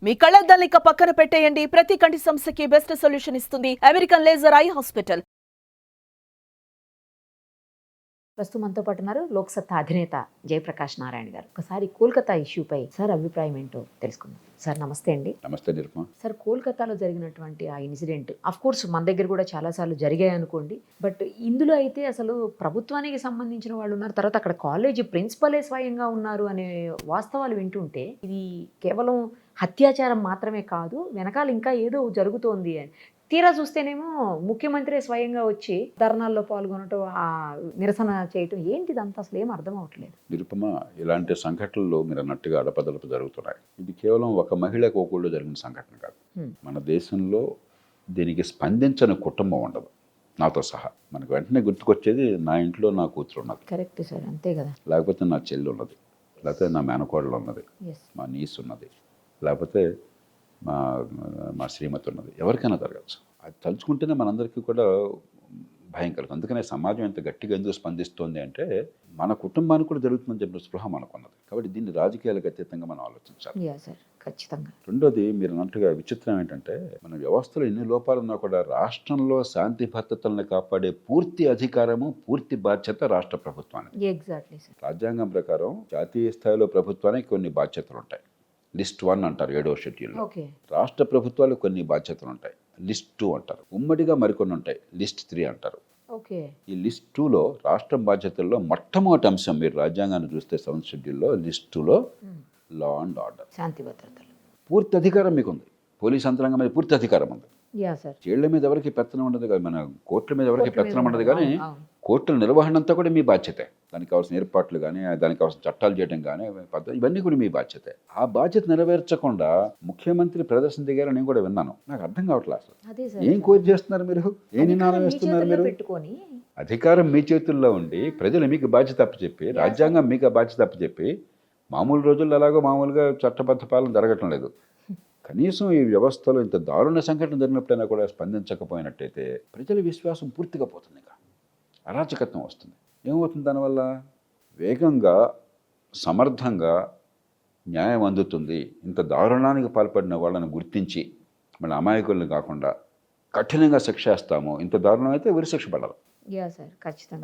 మీ కళ్ళద్దాల్ని ఇక పక్కన పెట్టేయండి. ప్రతి కంటి సమస్యకి బెస్ట్ సొల్యూషన్ ఇస్తుంది అమెరికన్ లేజర్ ఐ హాస్పిటల్. ప్రస్తుతం మనతో పాటు ఉన్నారు లోక్సత్తా అధినేత జయప్రకాష్ నారాయణ గారు. ఒకసారి కోల్కతా ఇష్యూపై సార్ అభిప్రాయం ఏంటో తెలుసుకుందాం. సార్ నమస్తే అండి. నమస్తే నిరుపమ. సార్ కోల్కతాలో జరిగినటువంటి ఆ ఇన్సిడెంట్ అఫ్ కోర్స్ మన దగ్గర కూడా చాలాసార్లు జరిగాయి అనుకోండి. బట్ ఇందులో అయితే అసలు ప్రభుత్వానికి సంబంధించిన వాళ్ళు ఉన్నారు, తర్వాత అక్కడ కాలేజీ ప్రిన్సిపలే స్వయంగా ఉన్నారు అనే వాస్తవాలు వింటుంటే ఇది కేవలం అత్యాచారం మాత్రమే కాదు, వెనకాల ఇంకా ఏదో జరుగుతోంది అని. తీరా చూస్తేనేమో ముఖ్యమంత్రి స్వయంగా వచ్చి ధర్నాల్లో పాల్గొనటం, ఆ నిరసన చేయటం, ఏంటిదంతా అసలు ఏం అర్థం అవ్వట్లేదు. నిరుపమ, ఇలాంటి సంఘటనలు మీరు అన్నట్టుగా అడపదలపు జరుగుతున్నాయి. ఇది కేవలం ఒక మహిళకు ఒకళ్ళు జరిగిన సంఘటన కాదు. మన దేశంలో దీనికి స్పందించని కుటుంబం ఉండదు, నాతో సహా. మనకు వెంటనే గుర్తుకొచ్చేది నా ఇంట్లో నా కూతురు ఉన్నది. కరెక్ట్ సార్, అంతే కదా. లేకపోతే నా చెల్లి ఉన్నది, లేకపోతే నా మేనకోడలు ఉన్నది, మా నీస్ ఉన్నది, లేకపోతే మా శ్రీమతి ఉన్నది. ఎవరికైనా జరగచ్చు. అది తలుచుకుంటేనే మనందరికీ కూడా భయం కలుగుతుంది. అందుకనే సమాజం ఎంత గట్టిగా ఎందుకు స్పందిస్తోంది అంటే మన కుటుంబానికి కూడా జరుగుతుందని చెప్పిన స్పృహ మనకున్నది. కాబట్టి దీన్ని రాజకీయాలకు అతీతంగా మనం ఆలోచించాలి. ఖచ్చితంగా. రెండోది, మీరు అన్నట్టుగా విచిత్రం ఏంటంటే మన వ్యవస్థలో ఎన్ని లోపాలున్నా కూడా రాష్ట్రంలో శాంతి భద్రతలను కాపాడే పూర్తి అధికారము, పూర్తి బాధ్యత రాష్ట్ర ప్రభుత్వానికి. Exactly sir. రాజ్యాంగం ప్రకారం జాతీయ స్థాయిలో ప్రభుత్వానికి కొన్ని బాధ్యతలు ఉంటాయి. లిస్ట్ 1 అంటారు 7వ షెడ్యూల్లో. రాష్ట్ర ప్రభుత్వాలు కొన్ని బాధ్యతలు ఉంటాయి, లిస్ట్ 2 అంటారు. ఉమ్మడిగా మరికొన్ని ఉంటాయి, లిస్ట్ 3 అంటారు. ఈ లిస్ట్ 2లో రాష్ట్రం బాధ్యతల్లో మొట్టమొదటి అంశం, మీరు రాజ్యాంగాన్ని చూస్తే 7వ షెడ్యూల్లో లిస్ట్ 2లో లా అండ్ ఆర్డర్, శాంతి భద్రతలు. పూర్తి అధికారం మీకు ఉంది. పోలీస్ యంత్రాంగం మీద పూర్తి అధికారం ఉంది. జైళ్ల మీద ఎవరికి పెత్తనం ఉండదు కానీ, మన కోర్టుల మీద ఎవరికి పెత్తనం ఉండదు కానీ కోర్టుల నిర్వహణ అంతా కూడా మీ బాధ్యతే. దానికి కావాల్సిన ఏర్పాట్లు కానీ, దానికి కావాల్సిన చట్టాలు చేయడం కానీ, ఇవన్నీ కూడా మీ బాధ్యతే. ఆ బాధ్యత నెరవేర్చకుండా ముఖ్యమంత్రి ప్రదర్శన దిగారని నేను కూడా విన్నాను. నాకు అర్థం కావట్లేదు అసలు. ఏం కోరి చేస్తున్నారు మీరు? ఏ నినాదం వేస్తున్నారు మీరు? అధికారం మీ చేతుల్లో ఉండి ప్రజలు మీకు బాధ్యత అప్పచెప్పి, రాజ్యాంగం మీకు ఆ బాధ్యత అప్పచెప్పి, మామూలు రోజుల్లో ఎలాగో మామూలుగా చట్టబద్ధ పాలన జరగటం లేదు. కనీసం ఈ వ్యవస్థలో ఇంత దారుణ సంఘటన జరిగినప్పుడైనా కూడా స్పందించకపోయినట్టయితే ప్రజల విశ్వాసం పూర్తిగా పోతుంది. ఇంకా అరాచకత్వం వస్తుంది. ఏమవుతుంది దానివల్ల? వేగంగా, సమర్థంగా న్యాయం అందుతుంది. ఇంత దారుణానికి పాల్పడిన వాళ్ళని గుర్తించి మన అమాయకులను కాకుండా కఠినంగా శిక్షేస్తాము. ఇంత దారుణం అయితే ఉరిశిక్ష పడాలి.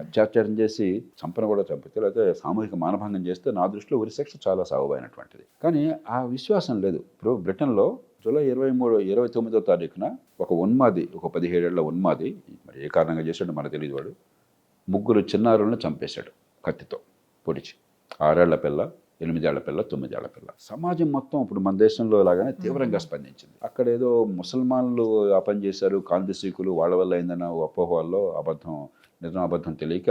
అత్యాచారం చేసి చంపన కూడా చంపితే, లేకపోతే సామూహిక మానభంగం చేస్తే నా దృష్టిలో ఉరిశిక్ష చాలా సాగుబైనటువంటిది. కానీ ఆ విశ్వాసం లేదు. ఇప్పుడు బ్రిటన్లో జూలై 29వ తారీఖున ఒక ఉన్మాది, ఒక 17 ఏళ్ల ఉన్మాది, మరి ఏ కారణంగా చేశాడో మనకు తెలియదు, వాడు 3 చిన్నారులను చంపేశాడు కత్తితో పొడిచి. 6 ఏళ్ల పిల్ల, 8 ఏళ్ల పిల్ల, 9 ఏళ్ల పిల్ల. సమాజం మొత్తం ఇప్పుడు మన దేశంలో లాగానే తీవ్రంగా స్పందించింది. అక్కడ ఏదో ముసల్మాన్లు ఆ పని చేశారు, కాంతిసీకులు, వాళ్ళ వల్ల అయిందన్న అపోహల్లో అబద్ధం తెలియక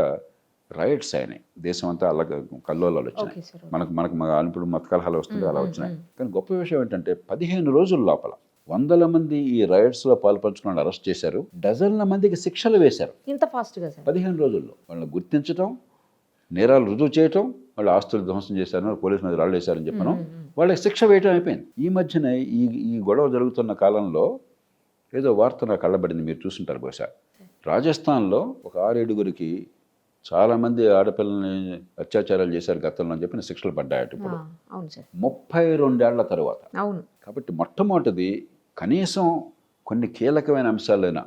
రైట్స్ అయినాయి. దేశం అంతా అలా కల్లోలాలు వచ్చినాయి. మనకు ఇప్పుడు మత కలహాలు వస్తుంటే అలా వచ్చినాయి. కానీ గొప్ప విషయం ఏంటంటే 15 రోజుల లోపల 100 మంది ఈ రైట్స్లో పాల్పంచుకుని అరెస్ట్ చేశారు. డజన్ల మందికి శిక్షలు వేశారు. ఇంత ఫాస్ట్గా 15 రోజుల్లో వాళ్ళని గుర్తించడం, నేరాలు రుజువు చేయటం, వాళ్ళు ఆస్తులు ధ్వంసం చేశారు, పోలీసు మీద రాళ్ళు వేశారని చెప్పను, వాళ్ళకి శిక్ష వేయటం అయిపోయింది. ఈ మధ్యన ఈ గొడవ జరుగుతున్న కాలంలో ఏదో వార్త నాకు కళ్ళబడింది, మీరు చూసుంటారు బహుశా. రాజస్థాన్లో ఒక 6-7గురికి చాలామంది ఆడపిల్లల్ని అత్యాచారాలు చేశారు గతంలో అని చెప్పిన శిక్షలు పడ్డాయట ఇప్పుడు 32 ఏళ్ల తర్వాత. కాబట్టి మొట్టమొదటిది కనీసం కొన్ని కీలకమైన అంశాలైన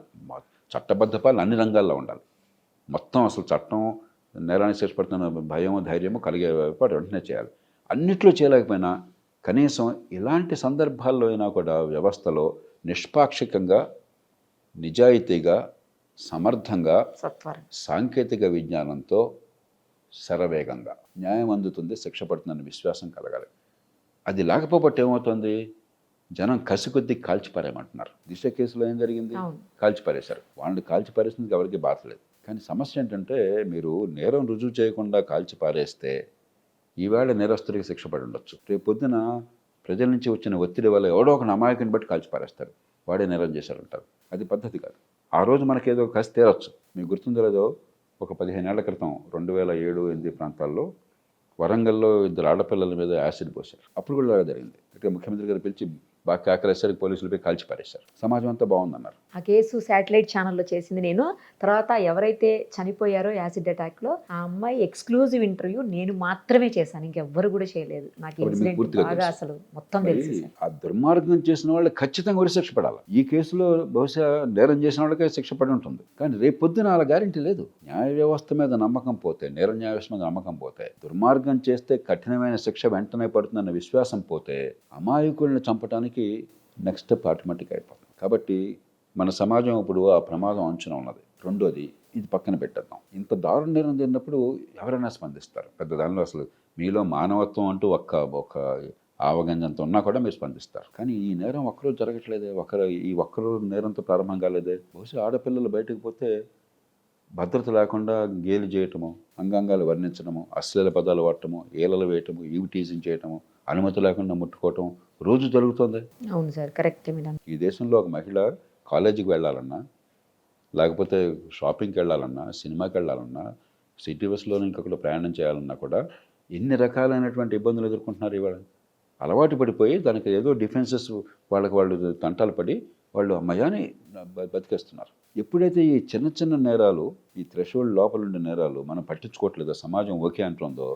చట్టబద్ధ పాలన అన్ని రంగాల్లో ఉండాలి. మొత్తం అసలు చట్టం నేరానికి శిక్షపడుతున్న భయము, ధైర్యము కలిగే పాటు వెంటనే చేయాలి. అన్నిట్లో చేయలేకపోయినా కనీసం ఇలాంటి సందర్భాల్లో అయినా కూడా వ్యవస్థలో నిష్పాక్షికంగా, నిజాయితీగా, సమర్థంగా, సాంకేతిక విజ్ఞానంతో శరవేగంగా న్యాయం అందుతుంది, శిక్ష పడుతుందన్న విశ్వాసం కలగాలి. అది లేకపోతే ఏమవుతుంది? జనం కసికొద్దీ కాల్చిపారేయమంటున్నారు. దిశ కేసులో ఏం జరిగింది? కాల్చిపారేశారు. వాళ్ళు కాల్చిపారేసింది ఎవరికి బాధలేదు. కానీ సమస్య ఏంటంటే, మీరు నేరం రుజువు చేయకుండా కాల్చిపారేస్తే ఈవేళ నేరస్తుడికి శిక్ష పడి ఉండొచ్చు. రేపు పొద్దున ప్రజల నుంచి వచ్చిన ఒత్తిడి వల్ల ఎవడో ఒక అమాయకుని బట్టి కాల్చిపారేస్తారు, వాడే నేరం చేశారంటారు. అది పద్ధతి కాదు. ఆ రోజు మనకేదో కసి తీరొచ్చు. మీకు గుర్తుందో లేదో, ఒక 15 ఏళ్ల క్రితం 2007-8 ప్రాంతాల్లో వరంగల్లో 2 ఆడపిల్లల మీద యాసిడ్ పోశారు. అప్పుడు కూడా జరిగింది. అంటే ముఖ్యమంత్రి గారు పిలిచి బాగా కేకలేసరికి పోలీసులు పోయి కాల్చి పారేశారు. సమాజం అంతా బాగుందన్నారు. ఆ కేసు శాటిలైట్ ఛానల్లో చేసింది నేను. తర్వాత ఎవరైతే చనిపోయారో యాసిడ్ అటాక్లో ఆ అమ్మాయి ఎక్స్క్లూజివ్ ఇంటర్వ్యూ నేను మాత్రమే చేశాను, ఇంకెవ్వరు కూడా చేయలేదు. నాకు కాబట్టి మీకు ఇన్సిడెంట్ పూర్తిగా బాగా తెలుసు. అసలు మొత్తం మరి తెలుసు సార్. ఆ దుర్మార్గం చేసిన వాళ్ళు ఖచ్చితంగా ఉరిశిక్ష పడాలి. ఈ కేసులో బహుశా నేరం చేసిన వాళ్ళకే శిక్ష పడి ఉంటుంది, కానీ రేపు పొద్దున అలా గ్యారెంటీ లేదు. న్యాయ వ్యవస్థ మీద నమ్మకం పోతే, నేర న్యాయ వ్యవస్థ మీద నమ్మకం పోతే, దుర్మార్గం చేస్తే కఠినమైన శిక్ష వెంటనే పడుతుందన్న విశ్వాసం పోతే, అమాయకుల్ని చంపడానికి నెక్స్ట్ స్టెప్ ఆటోమేటిక్ అయిపోతుంది. కాబట్టి మన సమాజం ఇప్పుడు ఆ ప్రమాదం అంచున ఉన్నది. రెండోది, ఇది పక్కన పెట్టేద్దాం. ఇంత దారుణ నేరం జరిగినప్పుడు ఎవరైనా స్పందిస్తారు. పెద్ద దానిలో అసలు మీలో మానవత్వం అంటూ ఒక ఆవగంజంత ఉన్నా కూడా మీరు స్పందిస్తారు. కానీ ఈ నేరం ఒక్కరోజు జరగట్లేదే, ఈ ఒక్కరోజు నేరంతో ప్రారంభం కాలేదే. బహుశా ఆడపిల్లలు బయటకు పోతే భద్రత లేకుండా గేలి చేయటము, అంగాంగాలు వర్ణించడము, అశ్లీల పదాలు వాడటము, ఏలలు వేయటము, ఈవి టీజింగ్ చేయటము, అనుమతి లేకుండా ముట్టుకోవటం రోజు జరుగుతుంది. అవును సార్, కరెక్ట్ మేడం. ఈ దేశంలో ఒక మహిళ కాలేజీకి వెళ్ళాలన్నా, లేకపోతే షాపింగ్కి వెళ్ళాలన్నా, సినిమాకి వెళ్ళాలన్నా, సిటీ బస్సులో ఇంకొకటి ప్రయాణం చేయాలన్నా కూడా ఎన్ని రకాలైనటువంటి ఇబ్బందులు ఎదుర్కొంటున్నారు ఇవాళ. అలవాటు పడిపోయి దానికి ఏదో డిఫెన్సెస్ వాళ్ళు తంటాలు పడి వాళ్ళు అమ్మయాని బతికేస్తున్నారు. ఎప్పుడైతే ఈ చిన్న చిన్న నేరాలు, ఈ థ్రెషోల్డ్ లోపల ఉండే నేరాలు మనం పట్టించుకోవట్లేదో, సమాజం ఓకే అంటుందో,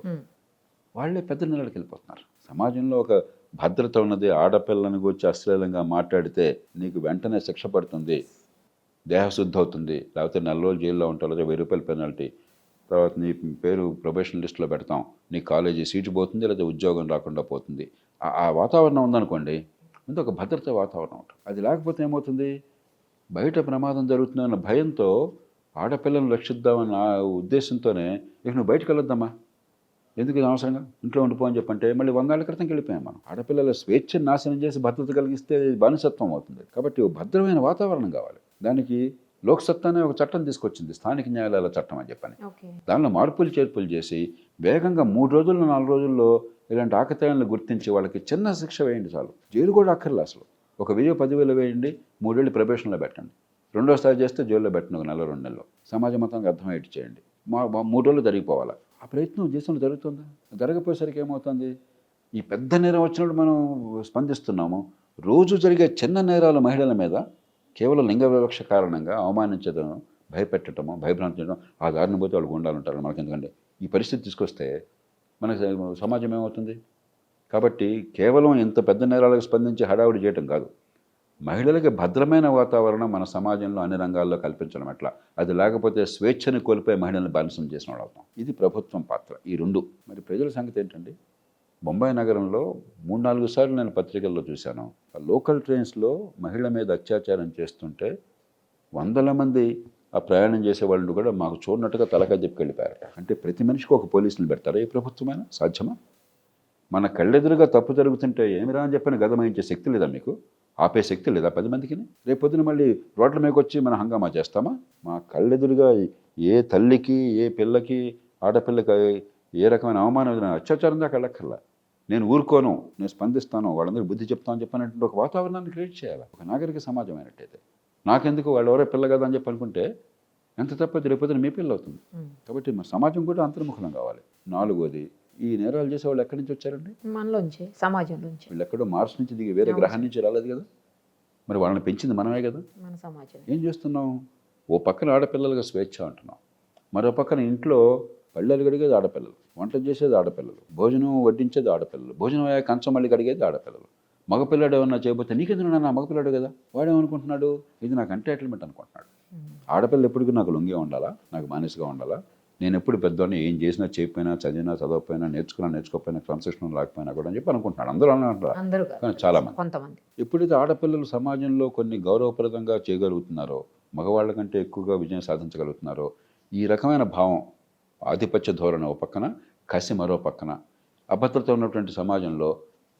వాళ్ళే పెద్ద నేరాలకు వెళ్ళిపోతున్నారు. సమాజంలో ఒక భద్రత ఉన్నది. ఆడపిల్లని గురించి అశ్లీలంగా మాట్లాడితే నీకు వెంటనే శిక్ష పడుతుంది, దేహశుద్ధి అవుతుంది, లేకపోతే 4 రోజులు జైల్లో ఉంటావు, లేదా 1000 రూపాయల పెనాల్టీ, తర్వాత నీ పేరు ప్రొబేషన్ లిస్టులో పెడతాం, నీ కాలేజీ సీటు పోతుంది, లేదా ఉద్యోగం రాకుండా పోతుంది. ఆ వాతావరణం ఉందనుకోండి, ముందు ఒక భద్రత వాతావరణం ఉంటుంది. అది లేకపోతే ఏమవుతుంది, బయట ప్రమాదం జరుగుతుందన్న భయంతో ఆడపిల్లలను రక్షిద్దామన్న ఉద్దేశంతోనే ఇక నువ్వు బయటకు వెళ్ళొద్దామా, ఎందుకు ఇది అవసరంగా ఇంట్లో ఉండిపో అని చెప్పంటే మళ్ళీ 100 ఏళ్ల క్రితంకి వెళ్ళిపోయాం మనం. ఆడపిల్లల స్వేచ్ఛను నాశనం చేసి భద్రత కలిగిస్తే బానిసత్వం అవుతుంది. కాబట్టి భద్రమైన వాతావరణం కావాలి. దానికి లోక్సత్తా అనే ఒక చట్టం తీసుకొచ్చింది, స్థానిక న్యాయాలయాల చట్టం అని చెప్పని. దానిలో మార్పులు చేర్పులు చేసి వేగంగా 3 రోజుల్లో 4 రోజుల్లో ఇలాంటి ఆకతాయాలను గుర్తించి వాళ్ళకి చిన్న శిక్ష వేయండి చాలు. జైలు కూడా అక్కర్లే అసలు. ఒక 10,000 వేయండి, 3 ఏళ్ళు ప్రొబేషన్లో పెట్టండి, రెండోసారి చేస్తే జైల్లో పెట్టండి, 1 నెల 2 నెలలు. సమాజ మొత్తానికి అర్థమయ్యేట్టు చేయండి. 3 రోజులు జరిగిపోవాలి. ఆ ప్రయత్నం దేశంలో జరుగుతుందా? జరగపోయేసరికి ఏమవుతుంది, ఈ పెద్ద నేరం వచ్చినప్పుడు మనం స్పందిస్తున్నాము. రోజు జరిగే చిన్న నేరాలు మహిళల మీద కేవలం లింగ వివక్ష కారణంగా అవమానించడం, భయపెట్టడము, భయభ్రాంతించడం, ఆ దారిని పోతే వాళ్ళు గుండాలంటారు మనకి. ఎందుకంటే ఈ పరిస్థితి తీసుకొస్తే మన సమాజం ఏమవుతుంది. కాబట్టి కేవలం ఇంత పెద్ద నేరాలకు స్పందించి హడావుడి చేయటం కాదు, మహిళలకి భద్రమైన వాతావరణం మన సమాజంలో అన్ని రంగాల్లో కల్పించడం ఎట్లా. అది లేకపోతే స్వేచ్ఛను కోల్పోయి మహిళలను బానిసం చేసిన వాళ్ళు అవుతాం. ఇది ప్రభుత్వం పాత్ర. ఈ రెండు. మరి ప్రజల సంగతి ఏంటండి, బొంబాయి నగరంలో 3-4 సార్లు నేను పత్రికల్లో చూశాను, లోకల్ ట్రైన్స్లో మహిళ మీద అత్యాచారం చేస్తుంటే 100 మంది ఆ ప్రయాణం చేసే వాళ్ళు కూడా మాకు చూడనట్టుగా తలకాయ చెప్పికెళ్ళిపోయారట. అంటే ప్రతి మనిషికి ఒక పోలీసులు పెడతారా ఈ ప్రభుత్వమైనా? సాధ్యమా? మన కళ్ళెదురుగా తప్పు జరుగుతుంటే ఏమిరా అని చెప్పిన గదమాయించే శక్తి లేదా మీకు? ఆపే శక్తి లేదా 10 మందికి? రేపొద్దున మళ్ళీ రోడ్ల మీదకి వచ్చి మనం హంగామా చేస్తామా? మా కళ్ళెదురుగా ఏ తల్లికి, ఏ పిల్లకి, ఆడపిల్లకి ఏ రకమైన అవమానం, అత్యాచారం దాకా వెళ్ళక్కర్లా, నేను ఊరుకోను, నేను స్పందిస్తాను, వాళ్ళందరికీ బుద్ధి చెప్తామని చెప్పినట్టు ఒక వాతావరణాన్ని క్రియేట్ చేయాలి. ఒక నాగరిక సమాజం అయినట్టయితే నాకెందుకు, వాళ్ళు ఎవరో పిల్ల కదా అని చెప్పి అనుకుంటే ఎంత తప్పైతే రేపొద్దున మీ పిల్ల అవుతుంది. కాబట్టి మన సమాజం కూడా అంతర్ముఖం కావాలి. 4వది, ఈ నేరాలు చేసే వాళ్ళు ఎక్కడి నుంచి వచ్చారండి? మనలోంచి, సమాజంలోంచి. వీళ్ళు ఎక్కడో మార్స్ నుంచి దిగి వేరే గ్రహం నుంచి రాలేదు కదా. మరి వాళ్ళని పెంచింది మనమే కదా. మన సమాజం. ఏం చేస్తున్నాం, ఓ పక్కన ఆడపిల్లలుగా స్వేచ్ఛ అంటున్నాం, మరో పక్కన ఇంట్లో పళ్ళలు కడిగేది ఆడపిల్లలు, వంట చేసేది ఆడపిల్లలు, భోజనం వడ్డించేది ఆడపిల్లలు, భోజనం అయ్యే కంచం మళ్ళీ కడిగేది ఆడపిల్లలు. మగపిల్లాడు ఏమన్నా చేయబోతే నీకెందుకు నా మగపిల్లాడు కదా, వాడేమనుకుంటున్నాడు, ఇది నాకు ఎంటైటిల్మెంట్ అనుకుంటున్నాడు. ఆడపిల్ల ఎప్పటికీ నాకు లొంగే ఉండాలా, నాకు మానసిగా ఉండాలా, నేను ఎప్పుడు పెద్దవాడిని, ఏం చేసినా చేయకపోయినా, చదివినా చదవకపోయినా, నేర్చుకోకపోయినా, క్రమశిక్షణ లేకపోయినా కూడా అని చెప్పి అనుకుంటున్నాడు. అందరూ అంటారు, కానీ చాలామంది. కొంతమంది ఎప్పుడైతే ఆడపిల్లలు సమాజంలో కొన్ని గౌరవప్రదంగా చేయగలుగుతున్నారో, మగవాళ్ళ కంటే ఎక్కువగా విజయం సాధించగలుగుతున్నారో, ఈ రకమైన భావం, ఆధిపత్య ధోరణి ఓ పక్కన, కసి మరో పక్కన, అభద్రత ఉన్నటువంటి సమాజంలో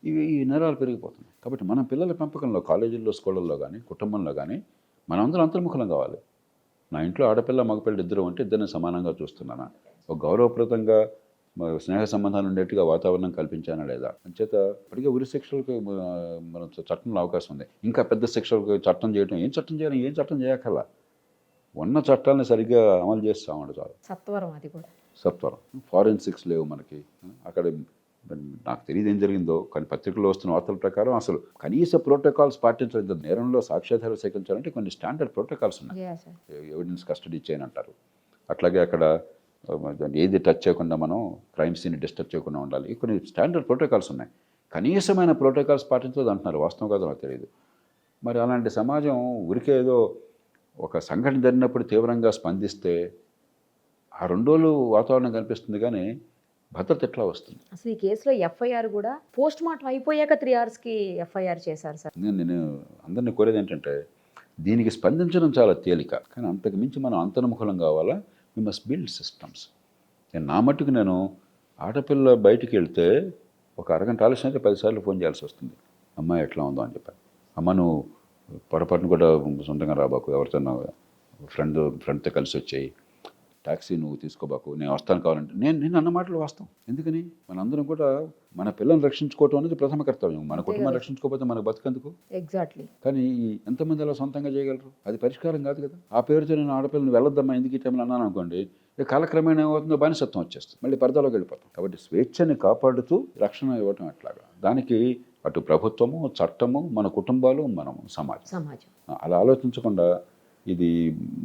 ఈ నేరాలు పెరిగిపోతున్నాయి. కాబట్టి మన పిల్లల పెంపకంలో, కాలేజీల్లో, స్కూళ్ళల్లో కానీ, కుటుంబంలో కానీ మనందరం అంతర్ముఖం కావాలి. నా ఇంట్లో ఆడపిల్ల మగపిల్ల ఇద్దరు అంటే ఇద్దరిని సమానంగా చూస్తున్నానా, ఒక గౌరవప్రదంగా స్నేహ సంబంధాలు ఉండేట్టుగా వాతావరణం కల్పించానా లేదా. అంచేత ఇప్పటికే ఉరి శిక్షలకు మన చట్టంలో అవకాశం ఉంది. ఇంకా పెద్ద శిక్షలకు చట్టం చేయడం, ఏం చట్టం చేయాలి, ఏం చట్టం చేయక్కర్లా, ఉన్న చట్టాలను సరిగ్గా అమలు చేస్తామండి చాలు. సత్వరం, అది కూడా సత్వరం. ఫారెన్సిక్స్ లేవు మనకి, అక్కడ మరి నాకు తెలియదు ఏం జరిగిందో, కానీ పత్రికల్లో వస్తున్న వార్తల ప్రకారం అసలు కనీస ప్రోటోకాల్స్ పాటించలేదు. నేరంలో సాక్ష్యాధారాలు సేకరించాలంటే కొన్ని స్టాండర్డ్ ప్రోటోకాల్స్ ఉన్నాయి. Yeah sir. ఎవిడెన్స్ కస్టడీ చేయని అంటారు. అట్లాగే అక్కడ ఏది టచ్ చేయకుండా మనం క్రైమ్ సీన్ డిస్టర్బ్ చేయకుండా ఉండాలి. కొన్ని స్టాండర్డ్ ప్రోటోకాల్స్ ఉన్నాయి. కనీసమైన ప్రోటోకాల్స్ పాటించలేదు అంటున్నారు. వాస్తవం కాదో నాకు తెలియదు. మరి అలాంటి సమాజం ఊరికే ఏదో ఒక సంఘటన జరిగినప్పుడు తీవ్రంగా స్పందిస్తే ఆ 2 రోజులు వాతావరణం కనిపిస్తుంది, కానీ భద్రత ఎట్లా వస్తుంది? అసలు ఈ కేసులో ఎఫ్ఐఆర్ కూడా పోస్ట్ మార్టం అయిపోయాక 3 hours ఎఫ్ఐఆర్ చేశారు సార్. నేను అందరినీ కోరేది ఏంటంటే దీనికి స్పందించడం చాలా తేలిక, కానీ అంతకు మించి మనం అంతర్ముఖలం కావాలా. We must build systems. నా మట్టుకు నేను ఆడపిల్ల బయటికి వెళ్తే ఒక అరగంట ఆలస్యం అయితే 10 సార్లు ఫోన్ చేయాల్సి వస్తుంది. అమ్మాయి ఎట్లా ఉందో అని చెప్పాను. అమ్మ నువ్వు పొరపాటును కూడా సొంతంగా రాబాకు, ఎవరితో ఫ్రెండ్తో కలిసి వచ్చేయి, ట్యాక్సీ నువ్వు తీసుకోబాకు, నేను వస్తాను కావాలంటే. నేను అన్న మాటలు వాస్తవం. ఎందుకని మనందరం కూడా మన పిల్లల్ని రక్షించుకోవటం అనేది ప్రథమ కర్తవ్యం. మన కుటుంబాన్ని రక్షించుకోకపోతే మనకు బతుకందుకు? ఎగ్జాక్ట్లీ. కానీ ఎంతమంది అలా సొంతంగా చేయగలరు? అది పరిష్కారం కాదు కదా. ఆ పేరుతో నేను ఆడపిల్లని వెళ్ళొద్దమ్మా ఎందుకు ఈ టైంలో అన్నాను అనుకోండి, కాలక్రమేణా ఏమవుతుందో బానిసత్వం వచ్చేస్తుంది, మళ్ళీ పరదాలోకి వెళ్ళిపోతాం. కాబట్టి స్వేచ్ఛని కాపాడుతూ రక్షణ ఇవ్వటం ఎట్లాగా, దానికి అటు ప్రభుత్వము, చట్టము, మన కుటుంబాలు, మనము, సమాజం అలా ఆలోచించకుండా ఇది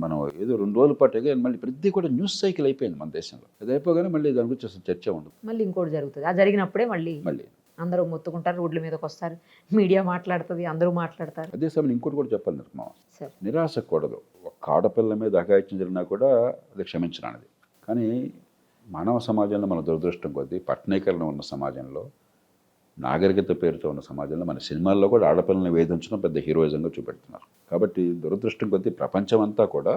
మనం ఏదో 2 రోజుల పాటుగా మళ్ళీ ప్రతి కూడా న్యూస్ సైకిల్ అయిపోయింది మన దేశంలో. అది అయిపోగానే మళ్ళీ దాని గురించి అసలు చర్చ ఉండదు. మళ్ళీ ఇంకోటి జరుగుతుంది. ఆ జరిగినప్పుడే మళ్ళీ అందరూ మొత్తుకుంటారు, రోడ్ల మీదకి వస్తారు, మీడియా మాట్లాడుతుంది, అందరూ మాట్లాడతారు. అదే సమయం ఇంకోటి కూడా చెప్పాలి నిర్మా, సార్ నిరాశకూడదు. ఒక ఆడపిల్ల మీద అఘాయిత్యం జరిగినా కూడా అది క్షమించరానిది. కానీ మానవ సమాజంలో మన దురదృష్టం కొద్దీ పట్టణీకరణ ఉన్న సమాజంలో, నాగరికత పేరుతో ఉన్న సమాజంలో మన సినిమాల్లో కూడా ఆడపిల్లని వేధించడం పెద్ద హీరోయిజంగా చూపెడుతున్నారు. కాబట్టి దురదృష్టం కొద్దీ ప్రపంచం అంతా కూడా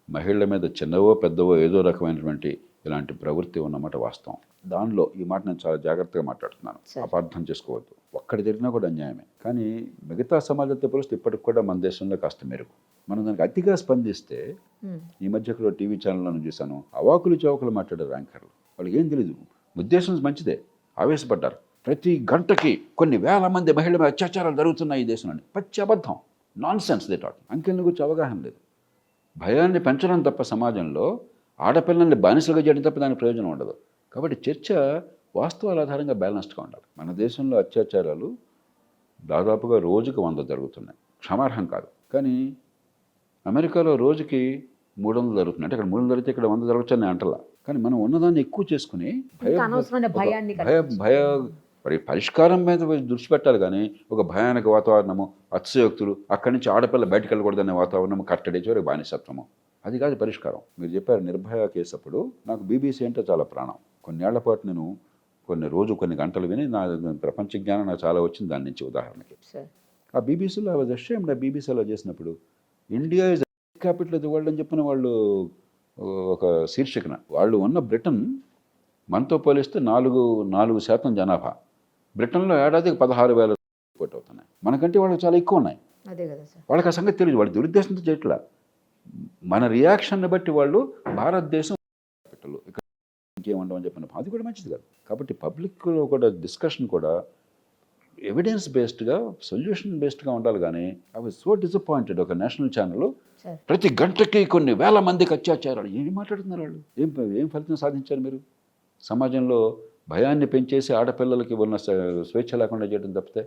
మహిళల మీద చిన్నవో పెద్దవో ఏదో రకమైనటువంటి ఇలాంటి ప్రవృత్తి ఉన్నమాట వాస్తవం. దానిలో ఈ మాట నేను చాలా జాగ్రత్తగా మాట్లాడుతున్నాను, అపార్థం చేసుకోవద్దు. ఒక్కడి జరిగినా కూడా అన్యాయమే. కానీ మిగతా సమాజంతో పోలిస్తే ఇప్పటికి కూడా మన దేశంలో కాస్త మెరుగు. మనం దానికి అతిగా స్పందిస్తే, ఈ మధ్య టీవీ ఛానల్లో చూశాను, అవాకులు చౌకులు మాట్లాడారు యాంకర్లు. వాళ్ళకి ఏం తెలీదు, ఉద్దేశం మంచిదే, ఆవేశపడ్డారు. ప్రతి గంటకి కొన్ని వేల మంది మహిళల మీద అత్యాచారాలు జరుగుతున్నాయి ఈ దేశంలో. పచ్చి అబద్ధం, నాన్ సెన్స్ దే టాక్. అంకెల గురించి అవగాహన లేదు. భయాన్ని పెంచడం తప్ప సమాజంలో ఆడపిల్లల్ని బానిసలుగా చేయడం తప్ప దానికి ప్రయోజనం ఉండదు. కాబట్టి చర్చ వాస్తవాల ఆధారంగా బ్యాలెన్స్డ్గా ఉండాలి. మన దేశంలో అత్యాచారాలు దాదాపుగా రోజుకి 100 జరుగుతున్నాయి, క్షమార్హం కాదు. కానీ అమెరికాలో రోజుకి 300 జరుగుతున్నాయి. అంటే ఇక్కడ 300 జరిగితే ఇక్కడ 100 జరగచ్చని నేను అంటలా. కానీ మనం ఉన్నదాన్ని ఎక్కువ చేసుకుని మరి పరిష్కారం మీద దృష్టి పెట్టాలి. కానీ ఒక భయానక వాతావరణము, అతిశయోక్తులు, అక్కడి నుంచి ఆడపిల్ల బయటకు వెళ్ళకూడదనే వాతావరణము, కట్టడి చివరికి బానిసత్వము, అది కాదు పరిష్కారం. మీరు చెప్పారు నిర్భయ కేసు అప్పుడు నాకు బీబీసీ అంటే చాలా ప్రాణం. కొన్నేళ్ల పాటు నేను కొన్ని గంటలు విని నా ప్రపంచ జ్ఞానం నాకు చాలా వచ్చింది దాని నుంచి. ఉదాహరణకి ఆ బీబీసీలో బీబీసీ అలా చేసినప్పుడు India is capital of the world అని చెప్పిన వాళ్ళు ఒక శీర్షికన, వాళ్ళు ఉన్న బ్రిటన్ మనతో పోలిస్తే 4% జనాభా. బ్రిటన్లో ఏడాదికి 16,000 రిపోర్ట్ అవుతున్నాయి. మనకంటే వాళ్ళకి చాలా ఎక్కువ ఉన్నాయి. అదే కదా సార్. వాళ్ళకి ఆ సంగతి తెలియదు, వాళ్ళు దురుద్దేశంతో చేయట్లా. మన రియాక్షన్ని బట్టి వాళ్ళు భారతదేశం క్యాపిటల్ ఇక్కడ ఇంకేమంటామని చెప్పిన అది కూడా మంచిది కాదు. కాబట్టి పబ్లిక్లో కూడా డిస్కషన్ కూడా ఎవిడెన్స్ బేస్డ్గా, సొల్యూషన్ బేస్డ్గా ఉండాలి. కానీ ఐ వాజ్ సో డిసప్పాయింటెడ్. ఒక నేషనల్ ఛానల్ ప్రతి గంటకి కొన్ని వేల మందికి అత్యాచారాలు, ఏమి మాట్లాడుతున్నారు వాళ్ళు? ఏం ఫలితం సాధించారు మీరు? సమాజంలో భయాన్ని పెంచేసి ఆడపిల్లలకి ఉన్న స్వేచ్ఛ లేకుండా చేయడం తప్పితే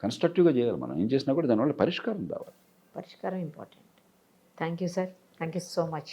కన్స్ట్రక్టివ్గా చేయాలి. మనం ఏం చేసినా కూడా దానివల్ల పరిష్కారం రావాలి. పరిష్కారం important. Thank you sir. Thank you so much.